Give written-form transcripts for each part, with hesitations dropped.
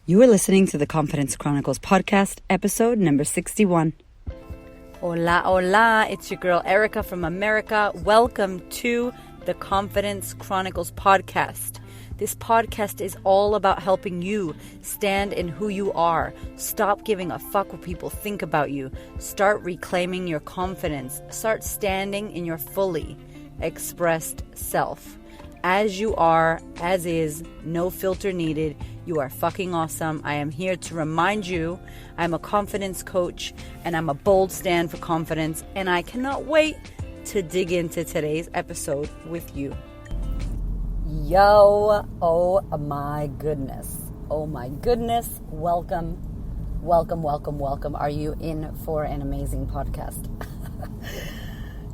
You are listening to the Confidence Chronicles podcast, episode number 61. Hola, hola. It's your girl Erica from America. Welcome to the Confidence Chronicles podcast. This podcast is all about helping you stand in who you are. Stop giving a fuck what people think about you. Start reclaiming your confidence. Start standing in your fully expressed self. As you are, as is, no filter needed. You are fucking awesome. I am here to remind you I'm a confidence coach and I'm a bold stand for confidence, and I cannot wait to dig into today's episode with you. Yo, oh my goodness. Oh my goodness. Welcome. Are you in for an amazing podcast?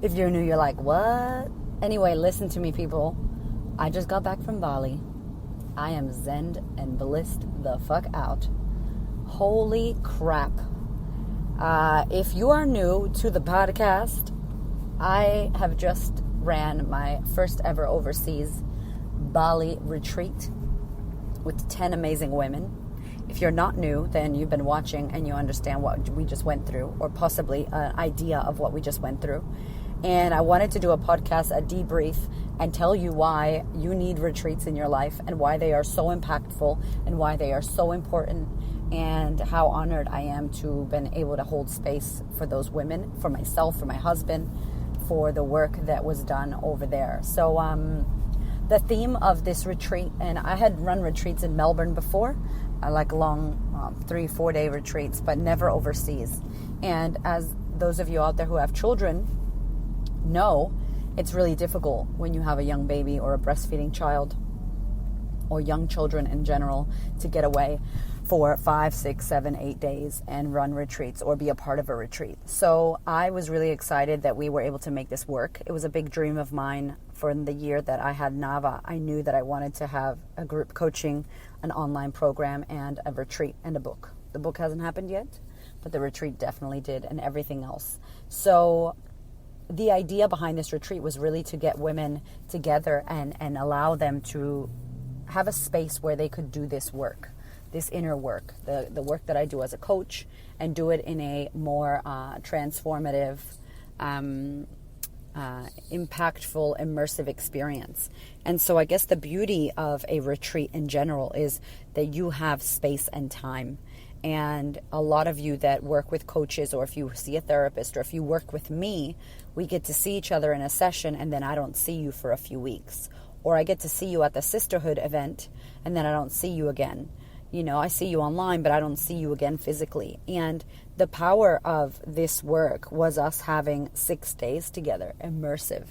If you're new, you're like, what? Anyway, listen to me, people. I just got back from Bali. I am zened and blissed the fuck out. Holy crap. If you are new to the podcast, I have just ran my first ever overseas Bali retreat with 10 amazing women. If you're not new, then you've been watching and you understand what we just went through, or possibly an idea of what we just went through. And I wanted to do a podcast, a debrief, and tell you why you need retreats in your life and why they are so impactful and why they are so important, and how honored I am to have been able to hold space for those women, for myself, for my husband, for the work that was done over there. So the theme of this retreat, and I had run retreats in Melbourne before, like long 3-4 day retreats, but never overseas. And as those of you out there who have children know, it's really difficult when you have a young baby or a breastfeeding child or young children in general to get away for 5, 6, 7, 8 days and run retreats or be a part of a retreat. So I was really excited that we were able to make this work. It was a big dream of mine for the year that I had Nava. I knew that I wanted to have a group coaching, an online program, and a retreat and a book. The book hasn't happened yet, but the retreat definitely did, and everything else. So the idea behind this retreat was really to get women together and allow them to have a space where they could do this work, this inner work, the work that I do as a coach, and do it in a more transformative, impactful, immersive experience. And so I guess the beauty of a retreat in general is that you have space and time. And a lot of you that work with coaches, or if you see a therapist, or if you work with me, we get to see each other in a session and then I don't see you for a few weeks. Or I get to see you at the sisterhood event and then I don't see you again. You know, I see you online, but I don't see you again physically. And the power of this work was us having 6 days together, immersive.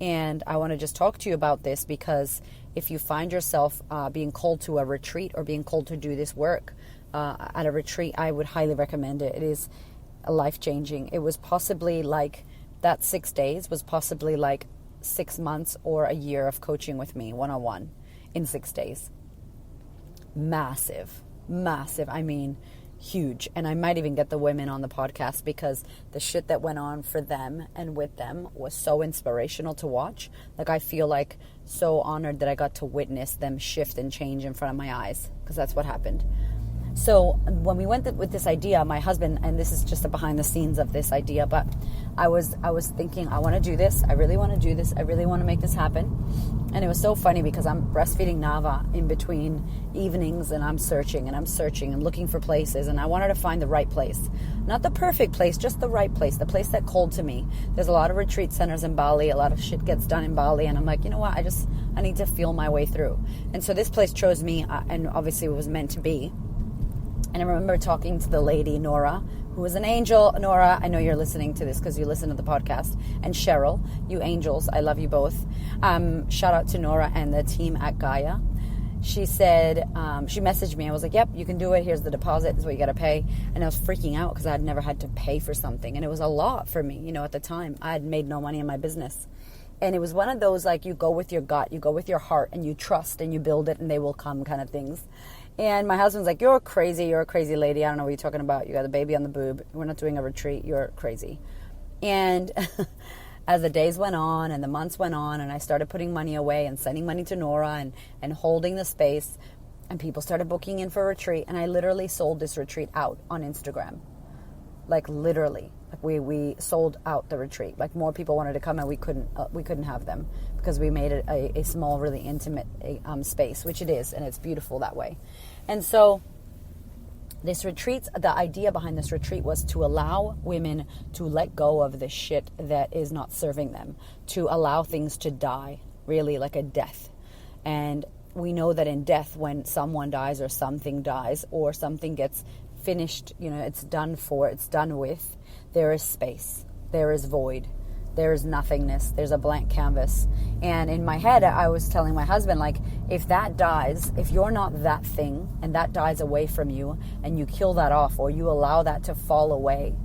And I want to just talk to you about this, because if you find yourself being called to a retreat or being called to do this work at a retreat, I would highly recommend it. It is life-changing. It was possibly like, that 6 days was possibly like 6 months or a year of coaching with me one-on-one in 6 days. Massive. I mean, huge. And I might even get the women on the podcast, because the shit that went on for them and with them was so inspirational to watch. Like, I feel like so honored that I got to witness them shift and change in front of my eyes, because that's what happened. So when we went with this idea, my husband, and this is just the behind the scenes of this idea, but I was thinking, I want to do this. I really want to do this. I really want to make this happen. And it was so funny, because I'm breastfeeding Nava in between evenings, and I'm searching and looking for places. And I wanted to find the right place. Not the perfect place, just the right place, the place that called to me. There's a lot of retreat centers in Bali. A lot of shit gets done in Bali. And I'm like, you know what? I need to feel my way through. And so this place chose me, and obviously it was meant to be. And I remember talking to the lady, Nora, who was an angel. Nora, I know you're listening to this because you listen to the podcast. And Cheryl, you angels, I love you both. Shout out to Nora and the team at Gaia. She said, she messaged me. I was like, yep, you can do it. Here's the deposit. This is what you got to pay. And I was freaking out because I had never had to pay for something. And it was a lot for me. You know, at the time, I had made no money in my business. And it was one of those, like, you go with your gut, you go with your heart, and you trust, and you build it, and they will come kind of things. And my husband's like, you're a crazy lady. I don't know what you're talking about. You got a baby on the boob. We're not doing a retreat. You're crazy. And as the days went on and the months went on, and I started putting money away and sending money to Nora and holding the space, And people started booking in for a retreat, and I literally sold this retreat out on Instagram. Like literally, like we sold out the retreat. Like more people wanted to come, and we couldn't have them because we made it a small, really intimate space, which it is, and it's beautiful that way. And so this retreat, the idea behind this retreat was to allow women to let go of the shit that is not serving them, to allow things to die, really like a death. And we know that in death, when someone dies or something dies or something gets finished, it's done for, it's done with, there is space, there is void, there is nothingness, there's a blank canvas. And in my head, I was telling my husband, like, if that dies, if you're not that thing and that dies away from you and you kill that off or you allow that to fall away,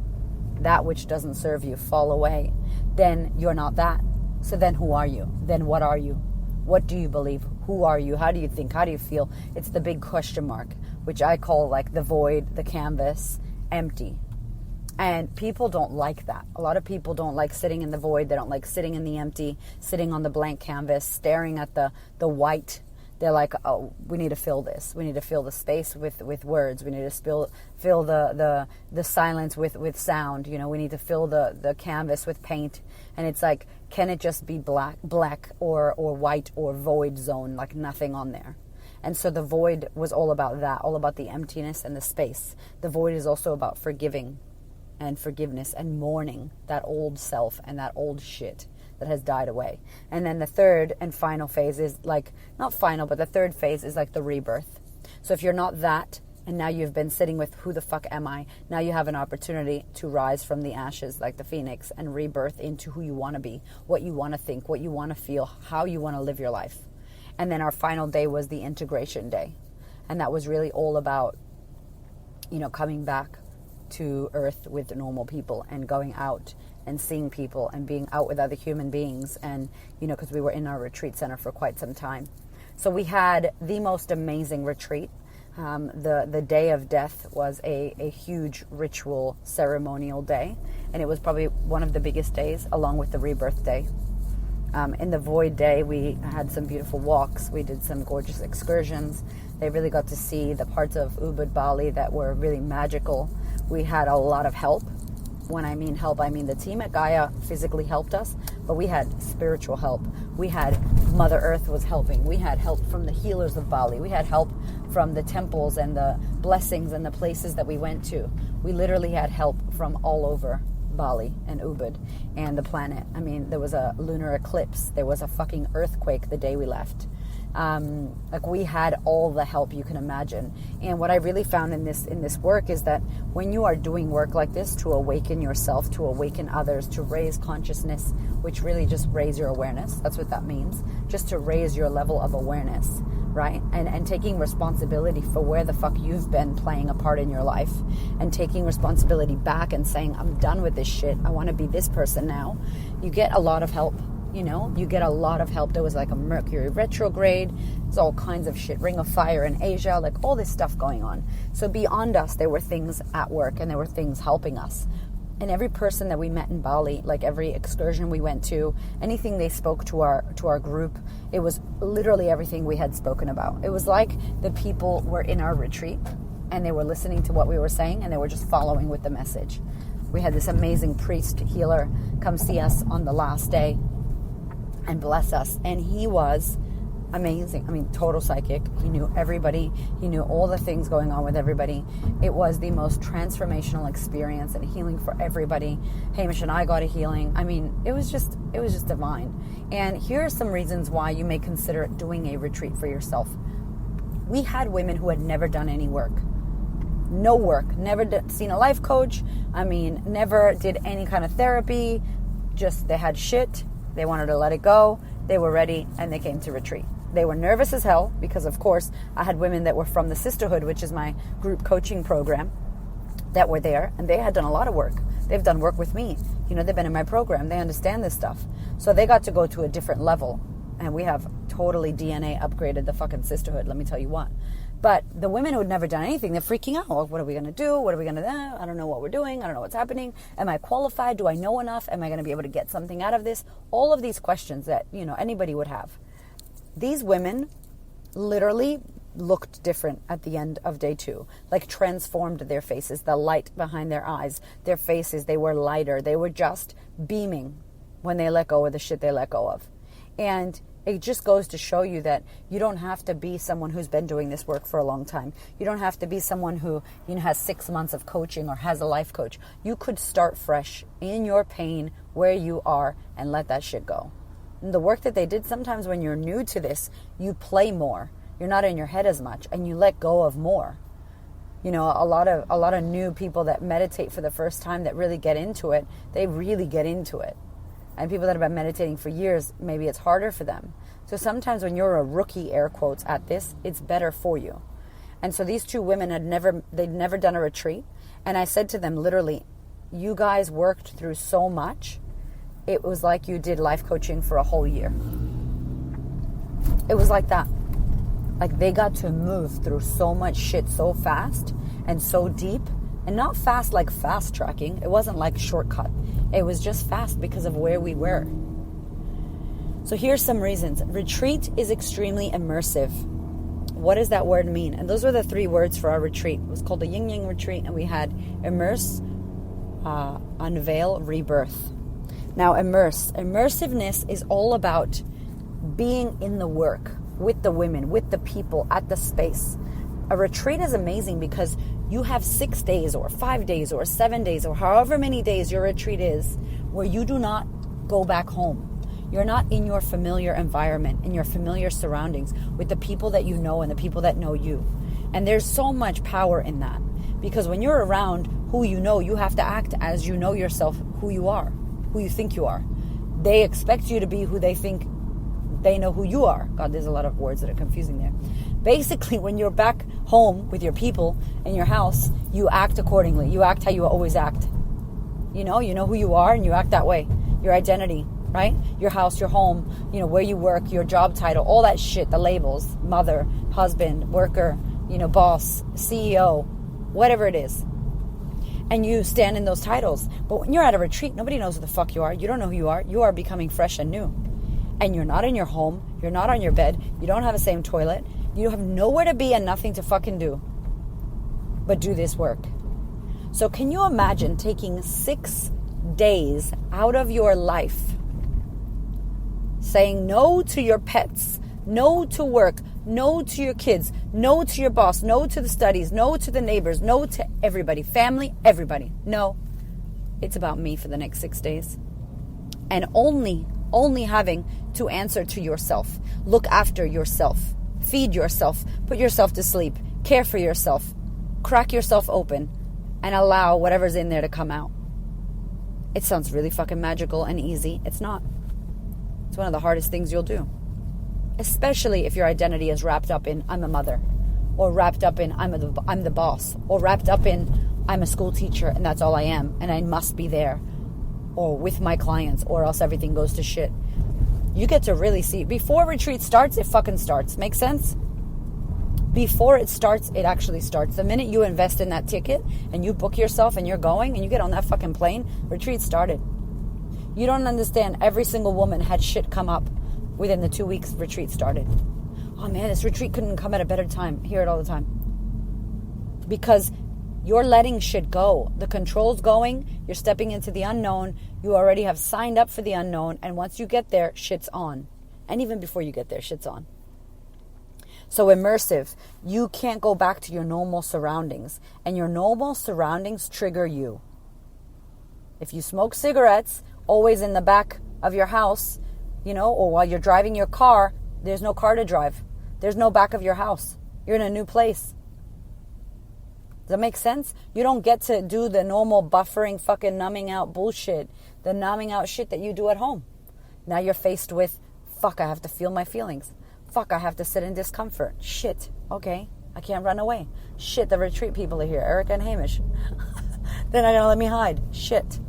that which doesn't serve you fall away, then you're not that. So then who are you? Then what are you? What do you believe? Who are you? How do you think? How do you feel? It's the big question mark, which I call like the void, the canvas, empty. And people don't like that. A lot of people don't like sitting in the void. They don't like sitting in the empty, sitting on the blank canvas, staring at the white. They're like, oh, we need to fill this. We need to fill the space with words. We need to fill the silence with sound. We need to fill the canvas with paint. And it's like, can it just be black or white or void zone, like nothing on there? And so the void was all about that, all about the emptiness and the space. The void is also about forgiving and forgiveness and mourning that old self and that old shit that has died away. And then the third and final phase is like, not final, but the third phase is like the rebirth. So if you're not that, and now you've been sitting with who the fuck am I, now you have an opportunity to rise from the ashes like the phoenix and rebirth into who you want to be, what you want to think, what you want to feel, how you want to live your life. And then our final day was the integration day. And that was really all about, coming back to earth with normal people and going out and seeing people and being out with other human beings. And, because we were in our retreat center for quite some time. So we had the most amazing retreat. The day of death was a huge ritual ceremonial day. And it was probably one of the biggest days along with the rebirth day. In the void day, we had some beautiful walks. We did some gorgeous excursions. They really got to see the parts of Ubud Bali that were really magical. We had a lot of help. When I mean help, I mean the team at Gaia physically helped us, but we had spiritual help. We had Mother Earth was helping. We had help from the healers of Bali. We had help from the temples and the blessings and the places that we went to. We literally had help from all over Bali and Ubud and the planet. I mean, there was a lunar eclipse. There was a fucking earthquake the day we left. We had all the help you can imagine. And what I really found in this work is that when you are doing work like this to awaken yourself, to awaken others, to raise consciousness, which really just raise your awareness, that's what that means, just to raise your level of awareness, right? And taking responsibility for where the fuck you've been playing a part in your life, and taking responsibility back and saying, I'm done with this shit, I want to be this person now. You get a lot of help. You get a lot of help. There was like a Mercury retrograde. There's all kinds of shit. Ring of Fire in Asia, like all this stuff going on. So beyond us, there were things at work and there were things helping us. And every person that we met in Bali, like every excursion we went to, anything they spoke to our group, it was literally everything we had spoken about. It was like the people were in our retreat and they were listening to what we were saying and they were just following with the message. We had this amazing priest healer come see us on the last day and bless us. And he was amazing. I mean, total psychic. He knew everybody. He knew all the things going on with everybody. It was the most transformational experience and healing for everybody. Hamish and I got a healing. I mean, it was just divine. And here are some reasons why you may consider doing a retreat for yourself. We had women who had never done any work. No work. Never seen a life coach. I mean, never did any kind of therapy. Just they had shit. They wanted to let it go. They were ready, and they came to retreat. They were nervous as hell because, of course, I had women that were from the Sisterhood, which is my group coaching program, that were there, and they had done a lot of work. They've done work with me. They've been in my program. They understand this stuff. So they got to go to a different level, and we have totally DNA upgraded the fucking Sisterhood, let me tell you what. But the women who had never done anything, they're freaking out. What are we going to do? What are we going to do? I don't know what we're doing. I don't know what's happening. Am I qualified? Do I know enough? Am I going to be able to get something out of this? All of these questions that, anybody would have. These women literally looked different at the end of day 2, like transformed their faces, the light behind their eyes, their faces, they were lighter. They were just beaming when they let go of the shit they let go of. And it just goes to show you that you don't have to be someone who's been doing this work for a long time. You don't have to be someone who, has 6 months of coaching or has a life coach. You could start fresh in your pain where you are and let that shit go. And the work that they did, sometimes when you're new to this, you play more. You're not in your head as much and you let go of more. A lot of new people that meditate for the first time that really get into it, they really get into it. And people that have been meditating for years, maybe it's harder for them. So sometimes when you're a rookie, air quotes, at this, it's better for you. And so these 2 women they'd never done a retreat. And I said to them, literally, you guys worked through so much. It was like you did life coaching for a whole year. It was like that. Like they got to move through so much shit so fast and so deep. And not fast like fast tracking. It wasn't like shortcut. It was just fast because of where we were. So here's some reasons. Retreat is extremely immersive. What does that word mean? And those were the 3 words for our retreat. It was called the Yin Yang retreat, and we had immerse, unveil, rebirth. Now immersiveness is all about being in the work with the women, with the people, at the space. A retreat is amazing because you have 6 days or 5 days or 7 days or however many days your retreat is where you do not go back home. You're not in your familiar environment, in your familiar surroundings with the people that you know and the people that know you. And there's so much power in that because when you're around who you know, you have to act as you know yourself, who you are, who you think you are. They expect you to be who they think they know who you are. God, there's a lot of words that are confusing there. Basically, when you're back home with your people in your house, you act accordingly. You act how you always act. You know who you are and you act that way. Your identity, right? Your house, your home, where you work, your job title, all that shit, the labels, mother, husband, worker, boss, CEO, whatever it is. And you stand in those titles. But when you're at a retreat, nobody knows who the fuck you are. You don't know who you are. You are becoming fresh and new. And you're not in your home. You're not on your bed. You don't have the same toilet. You have nowhere to be and nothing to fucking do but do this work. So can you imagine taking 6 days out of your life, saying no to your pets, no to work, no to your kids, no to your boss, no to the studies, no to the neighbors, no to everybody, family, everybody. No, it's about me for the next 6 days. And only having to answer to yourself, look after yourself, feed yourself, put yourself to sleep, care for yourself, crack yourself open, and allow whatever's in there to come out. It sounds really fucking magical and easy. It's not. It's one of the hardest things you'll do. Especially if your identity is wrapped up in I'm a mother, or wrapped up in I'm the boss, or wrapped up in I'm a school teacher and that's all I am and I must be there, or with my clients, or else everything goes to shit. You get to really see. Before retreat starts, it fucking starts. Make sense? Before it starts, it actually starts. The minute you invest in that ticket and you book yourself and you're going and you get on that fucking plane, retreat started. You don't understand. Every single woman had shit come up within the 2 weeks retreat started. Oh man, this retreat couldn't come at a better time. Hear it all the time. Because you're letting shit go. The control's going. You're stepping into the unknown. You already have signed up for the unknown. And once you get there, shit's on. And even before you get there, shit's on. So immersive, you can't go back to your normal surroundings. And your normal surroundings trigger you. If you smoke cigarettes, always in the back of your house, or while you're driving your car, there's no car to drive. There's no back of your house. You're in a new place. Does that make sense? You don't get to do the normal buffering, fucking numbing out bullshit, the numbing out shit that you do at home. Now you're faced with, fuck, I have to feel my feelings. Fuck, I have to sit in discomfort. Shit, okay, I can't run away. Shit, the retreat people are here, Erica and Hamish. They're not gonna let me hide. Shit.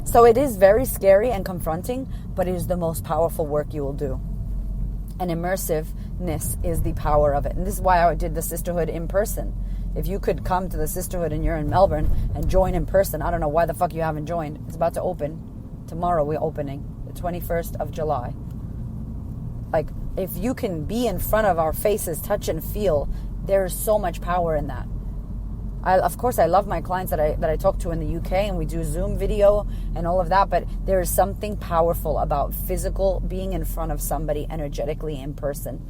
So it is very scary and confronting, but it is the most powerful work you will do. And immersiveness is the power of it. And this is why I did the sisterhood in person. If you could come to the sisterhood and you're in Melbourne and join in person, I don't know why the fuck you haven't joined. It's about to open. Tomorrow we're opening, the 21st of July. Like, If you can be in front of our faces, touch and feel, there's so much power in that. Of course, I love my clients that I talk to in the UK, and we do Zoom video and all of that, but there is something powerful about physical being in front of somebody energetically in person.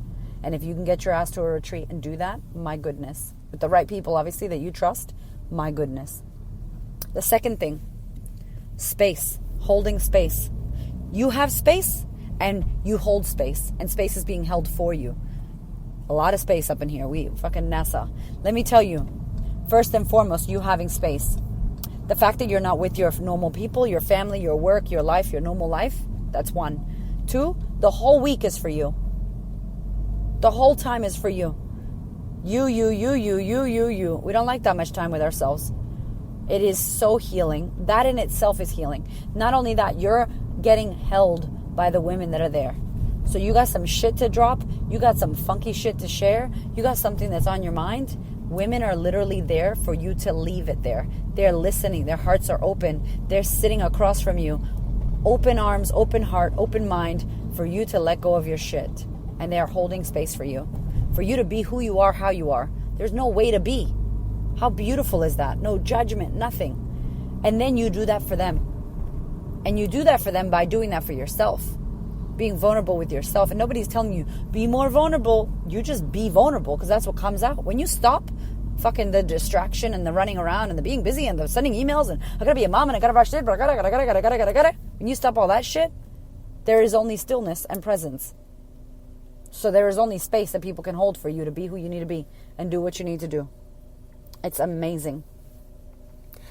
And if you can get your ass to a retreat and do that, my goodness. With the right people, obviously, that you trust, my goodness. The second thing, space, holding space. You have space and you hold space, and space is being held for you. A lot of space up in here. We fucking NASA. Let me tell you, first and foremost, you having space. The fact that you're not with your normal people, your family, your work, your life, your normal life, that's one. Two, the whole week is for you. The whole time is for you. You. We don't like that much time with ourselves. It is so healing. That in itself is healing. Not only that, you're getting held by the women that are there. So you got some shit to drop. You got some funky shit to share. You got something that's on your mind. Women are literally there for you to leave it there. They're listening. Their hearts are open. They're sitting across from you. Open arms, open heart, open mind for you to let go of your shit. And they're holding space for you. For you to be who you are, how you are. There's no way to be. How beautiful is that? No judgment, nothing. And then you do that for them. And you do that for them by doing that for yourself. Being vulnerable with yourself. And nobody's telling you, be more vulnerable. You just be vulnerable, because that's what comes out. When you stop fucking the distraction and the running around and the being busy and the sending emails and I gotta be a mom and I gotta rush it, but I gotta. When you stop all that shit, there is only stillness and presence. So there is only space that people can hold for you to be who you need to be and do what you need to do. It's amazing.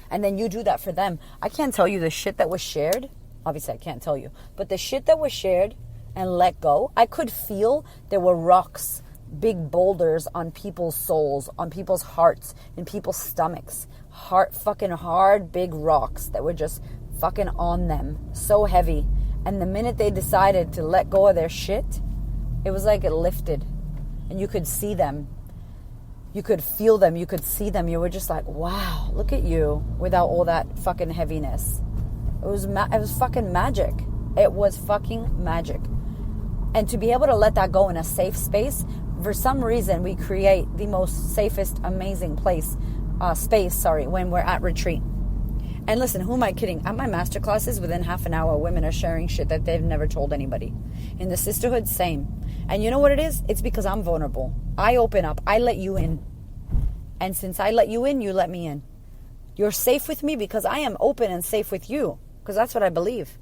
And then you do that for them. I can't tell you the shit that was shared. Obviously, I can't tell you. But the shit that was shared and let go, I could feel there were rocks, big boulders on people's souls, on people's hearts, in people's stomachs. Fucking hard, big rocks that were just fucking on them. So heavy. And the minute they decided to let go of their shit, it was like it lifted. And you could see them. You could feel them. You could see them. You were just like, wow, look at you without all that fucking heaviness. It was fucking magic. It was fucking magic. And to be able to let that go in a safe space, for some reason we create the most safest, amazing space, when we're at retreat. And listen, who am I kidding? At my masterclasses, within half an hour, women are sharing shit that they've never told anybody. In the sisterhood, same. And you know what it is? It's because I'm vulnerable. I open up. I let you in. And since I let you in, you let me in. You're safe with me because I am open and safe with you. Because that's what I believe.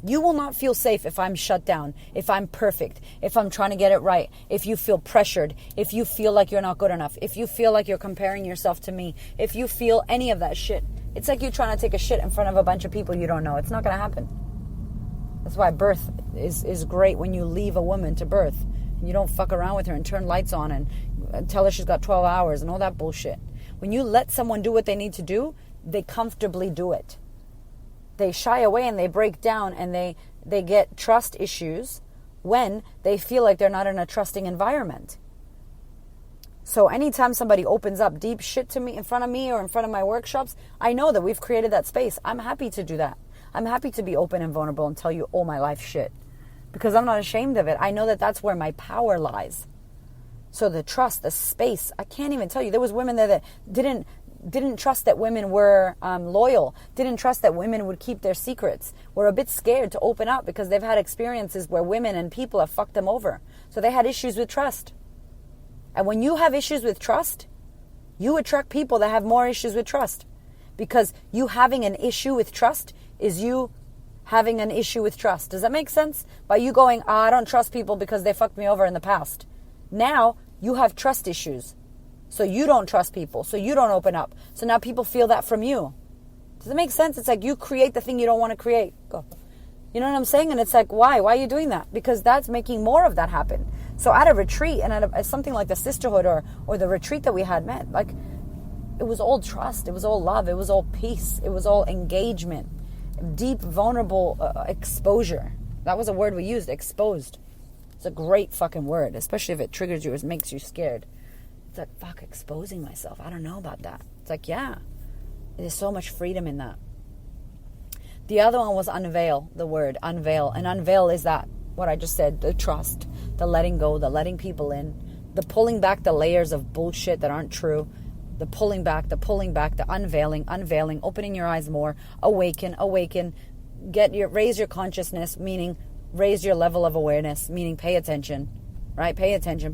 You will not feel safe if I'm shut down, if I'm perfect, if I'm trying to get it right, if you feel pressured, if you feel like you're not good enough, if you feel like you're comparing yourself to me, if you feel any of that shit. It's like you trying to take a shit in front of a bunch of people you don't know. It's not going to happen. That's why birth is great when you leave a woman to birth. And you don't fuck around with her and turn lights on and tell her she's got 12 hours and all that bullshit. When you let someone do what they need to do, they comfortably do it. They shy away and they break down and they get trust issues when they feel like they're not in a trusting environment. So anytime somebody opens up deep shit to me in front of me or in front of my workshops, I know that we've created that space. I'm happy to do that. I'm happy to be open and vulnerable and tell you all my life shit because I'm not ashamed of it. I know that that's where my power lies. So the trust, the space, I can't even tell you. There was women there that didn't trust that women were loyal, didn't trust that women would keep their secrets, were a bit scared to open up because they've had experiences where women and people have fucked them over. So they had issues with trust. And when you have issues with trust, you attract people that have more issues with trust. Because you having an issue with trust is you having an issue with trust. Does that make sense? By you going, I don't trust people because they fucked me over in the past. Now you have trust issues. So you don't trust people. So you don't open up. So now people feel that from you. Does it make sense? It's like you create the thing you don't want to create. Go. You know what I'm saying? And it's like, why? Why are you doing that? Because that's making more of that happen. So at a retreat and at something like the sisterhood or the retreat that we had met, like it was all trust. It was all love. It was all peace. It was all engagement. Deep, vulnerable exposure. That was a word we used, exposed. It's a great fucking word, especially if it triggers you or makes you scared. It's like, fuck, exposing myself. I don't know about that. It's like, yeah, there's so much freedom in that. The other one was unveil, the word unveil. And unveil is that what I just said, the trust, the letting go, the letting people in, the pulling back the layers of bullshit that aren't true, the pulling back, the unveiling, opening your eyes more, awaken, raise your consciousnness, meaning raise your level of awareness, meaning pay attention, right? Pay attention.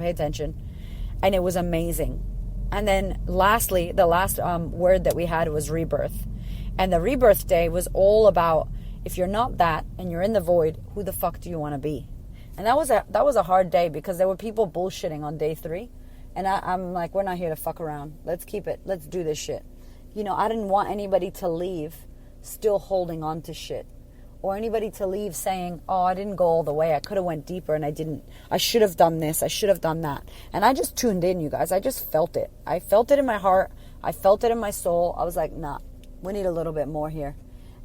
And it was amazing. And then lastly, the last word that we had was rebirth. And the rebirth day was all about, if you're not that and you're in the void, who the fuck do you want to be? And that was a hard day, because there were people bullshitting on day 3. And I'm like, we're not here to fuck around. Let's keep it. Let's do this shit. I didn't want anybody to leave still holding on to shit. Or anybody to leave saying, oh, I didn't go all the way. I could have went deeper and I didn't. I should have done this. I should have done that. And I just tuned in, you guys. I just felt it. I felt it in my heart. I felt it in my soul. I was like, nah, we need a little bit more here.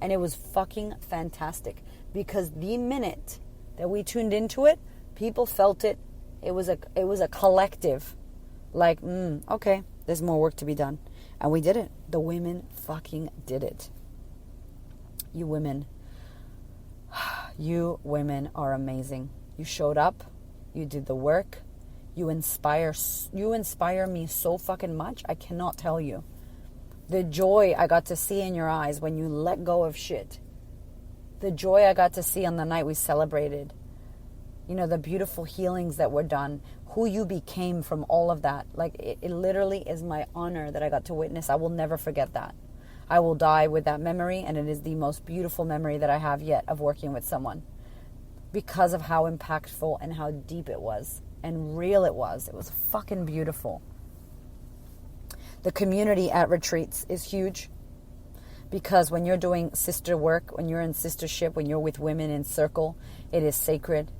And it was fucking fantastic, because the minute that we tuned into it, people felt it. It was a collective, like, okay, there's more work to be done. And we did it. The women fucking did it. You women are amazing. You showed up. You did the work. You inspire me so fucking much. I cannot tell you. The joy I got to see in your eyes when you let go of shit. The joy I got to see on the night we celebrated. The beautiful healings that were done. Who you became from all of that. Like, it literally is my honor that I got to witness. I will never forget that. I will die with that memory, and it is the most beautiful memory that I have yet of working with someone, because of how impactful and how deep it was and real it was. It was fucking beautiful. The community at retreats is huge, because when you're doing sister work, when you're in sistership, when you're with women in circle, it is sacred.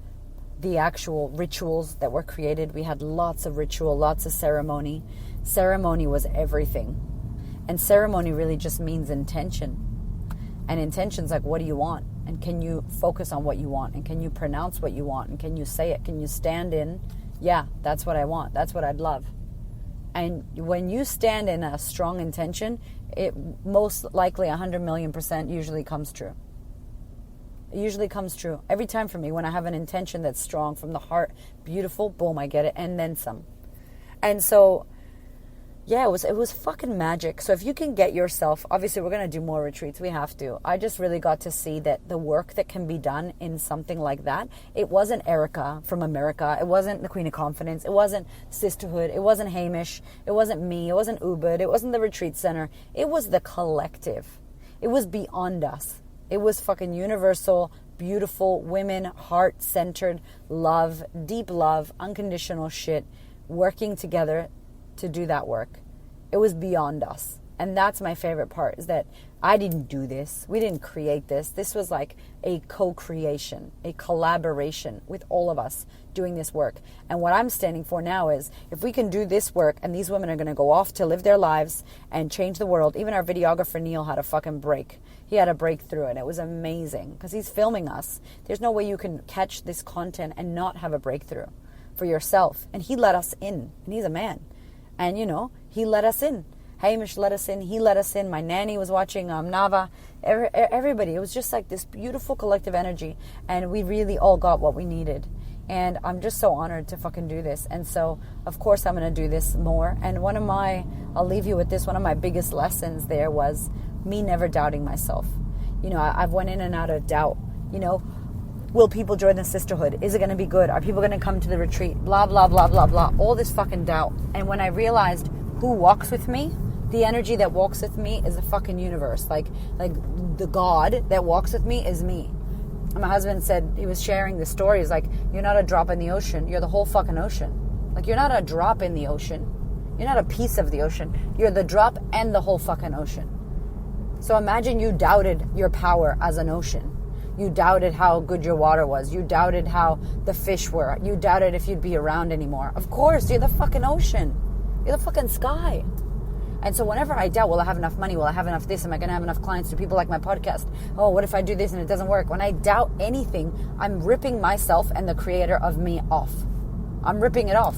The actual rituals that were created, we had lots of ritual, lots of ceremony. Ceremony was everything. And ceremony really just means intention. And intention's like, what do you want? And can you focus on what you want? And can you pronounce what you want? And can you say it? Can you stand in, yeah, that's what I want. That's what I'd love. And when you stand in a strong intention, it most likely 100,000,000% usually comes true. It usually comes true. Every time for me, when I have an intention that's strong from the heart, beautiful, boom, I get it, and then some. And so, yeah, it was fucking magic. So if you can get yourself, obviously we're going to do more retreats. We have to. I just really got to see that the work that can be done in something like that. It wasn't Erica from America. It wasn't the Queen of Confidence. It wasn't Sisterhood. It wasn't Hamish. It wasn't me. It wasn't Ubud. It wasn't the retreat center. It was the collective. It was beyond us. It was fucking universal, beautiful women, heart-centered love, deep love, unconditional shit, working together to do that work. It was beyond us. And that's my favorite part, is that I didn't do this. We didn't create this. This was like a co-creation, a collaboration with all of us doing this work. And what I'm standing for now is, if we can do this work and these women are going to go off to live their lives and change the world. Even our videographer Neil had a fucking break. He had a breakthrough, and it was amazing because he's filming us. There's no way you can catch this content and not have a breakthrough for yourself. And he let us in, and he's a man. And, he let us in. Hamish let us in. He let us in. My nanny was watching Nava. Everybody. It was just like this beautiful collective energy. And we really all got what we needed. And I'm just so honored to fucking do this. And so, of course, I'm going to do this more. And I'll leave you with this. One of my biggest lessons there was me never doubting myself. I've went in and out of doubt. Will people join the sisterhood? Is it going to be good? Are people going to come to the retreat? Blah, blah, blah, blah, blah. All this fucking doubt. And when I realized who walks with me, the energy that walks with me is the fucking universe. Like the God that walks with me is me. And my husband said, he was sharing the story. He's like, you're not a drop in the ocean. You're the whole fucking ocean. Like, you're not a drop in the ocean. You're not a piece of the ocean. You're the drop and the whole fucking ocean. So imagine you doubted your power as an ocean. You doubted how good your water was. You doubted how the fish were. You doubted if you'd be around anymore. Of course, you're the fucking ocean. You're the fucking sky. And so whenever I doubt, will I have enough money? Will I have enough this? Am I going to have enough clients? Do people like my podcast? Oh, what if I do this and it doesn't work? When I doubt anything, I'm ripping myself and the creator of me off. I'm ripping it off.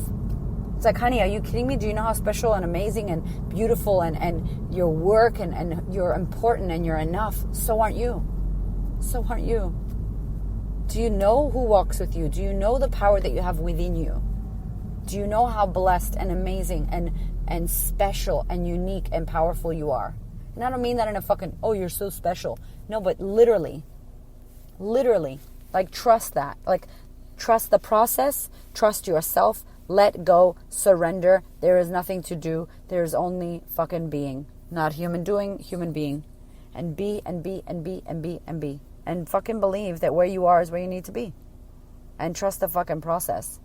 It's like, honey, are you kidding me? Do you know how special and amazing and beautiful and your work and you're important and you're enough? So aren't you. So aren't you. Do you know who walks with you? Do you know the power that you have within you? Do you know how blessed and amazing and special and unique and powerful you are? And I don't mean that in a fucking, oh, you're so special. No, but literally, like trust that. Like trust the process, trust yourself, let go, surrender. There is nothing to do. There is only fucking being. Not human doing, human being. And be and be and be and be and be. And fucking believe that where you are is where you need to be. And trust the fucking process.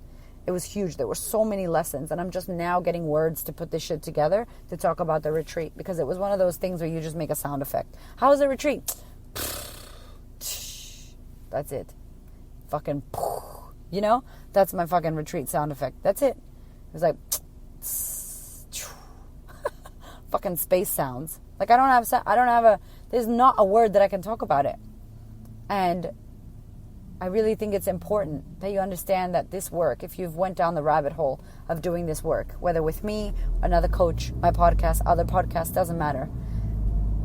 It was huge. There were so many lessons. And I'm just now getting words to put this shit together to talk about the retreat. Because it was one of those things where you just make a sound effect. How was the retreat? That's it. Fucking, you know? That's my fucking retreat sound effect. That's it. It was like, fucking space sounds. Like there's not a word that I can talk about it. And I really think it's important that you understand that this work, if you've went down the rabbit hole of doing this work, whether with me, another coach, my podcast, other podcasts, doesn't matter.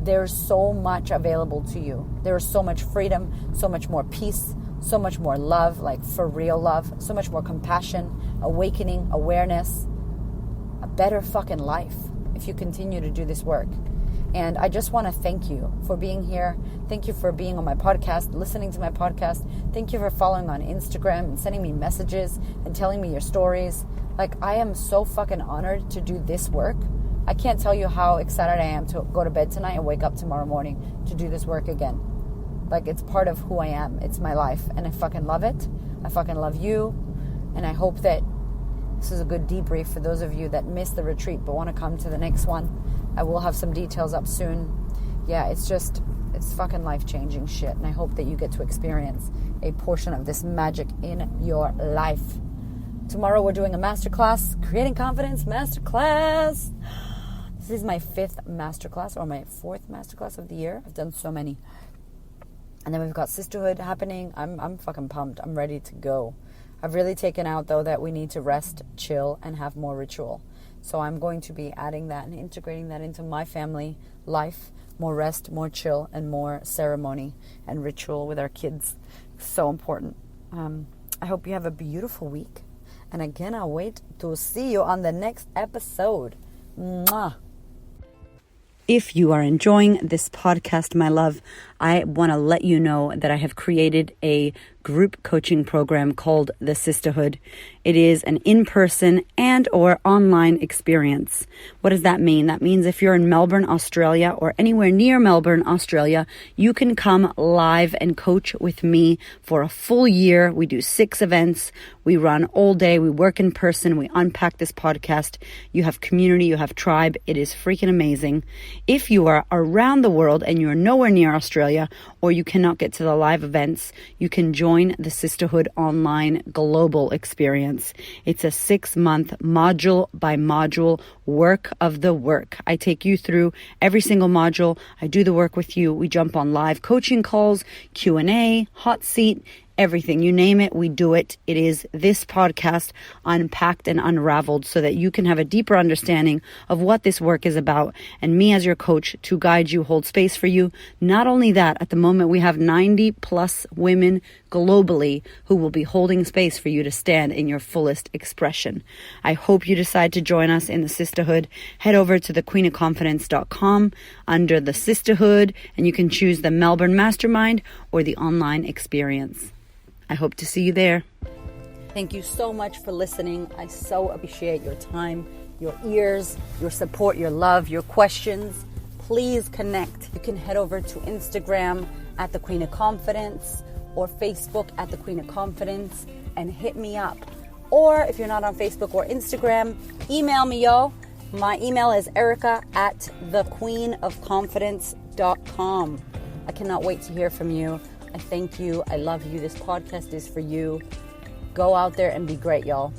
There's so much available to you. There is so much freedom, so much more peace, so much more love, like for real love, so much more compassion, awakening, awareness, a better fucking life if you continue to do this work. And I just want to thank you for being here. Thank you for being on my podcast, listening to my podcast. Thank you for following on Instagram and sending me messages and telling me your stories. Like, I am so fucking honored to do this work. I can't tell you how excited I am to go to bed tonight and wake up tomorrow morning to do this work again. Like, it's part of who I am. It's my life. And I fucking love it. I fucking love you. And I hope that this is a good debrief for those of you that missed the retreat but want to come to the next one. I will have some details up soon. Yeah, it's fucking life-changing shit. And I hope that you get to experience a portion of this magic in your life. Tomorrow we're doing a masterclass, Creating Confidence Masterclass. This is my 5th masterclass or my 4th masterclass of the year. I've done so many. And then we've got sisterhood happening. I'm fucking pumped. I'm ready to go. I've really taken out, though, that we need to rest, chill, and have more ritual. So I'm going to be adding that and integrating that into my family life. More rest, more chill, and more ceremony and ritual with our kids. So important. I hope you have a beautiful week. And again, I'll wait to see you on the next episode. Mwah. If you are enjoying this podcast, my love, I want to let you know that I have created a group coaching program called The Sisterhood. It is an in-person and or online experience. What does that mean? That means if you're in Melbourne, Australia, or anywhere near Melbourne, Australia, you can come live and coach with me for a full year. We do 6 events. We run all day. We work in person. We unpack this podcast. You have community. You have tribe. It is freaking amazing. If you are around the world and you're nowhere near Australia, or you cannot get to the live events, you can join the Sisterhood Online Global Experience. It's a 6-month module by module work of the work. I take you through every single module. I do the work with you. We jump on live coaching calls, Q&A, hot seat, everything. You name it, we do it. It is this podcast unpacked and unraveled so that you can have a deeper understanding of what this work is about, and me as your coach to guide you, hold space for you. Not only that, at the moment we have 90 plus women globally who will be holding space for you to stand in your fullest expression. I hope you decide to join us in the Sisterhood. Head over to thequeenofconfidence.com under the Sisterhood, and you can choose the Melbourne Mastermind or the online experience. I hope to see you there. Thank you so much for listening. I so appreciate your time, your ears, your support, your love, your questions. Please connect. You can head over to Instagram at The Queen of Confidence or Facebook at The Queen of Confidence and hit me up. Or if you're not on Facebook or Instagram, email me, yo. My email is erica@thequeenofconfidence.com. I cannot wait to hear from you. I thank you. I love you. This podcast is for you. Go out there and be great, y'all.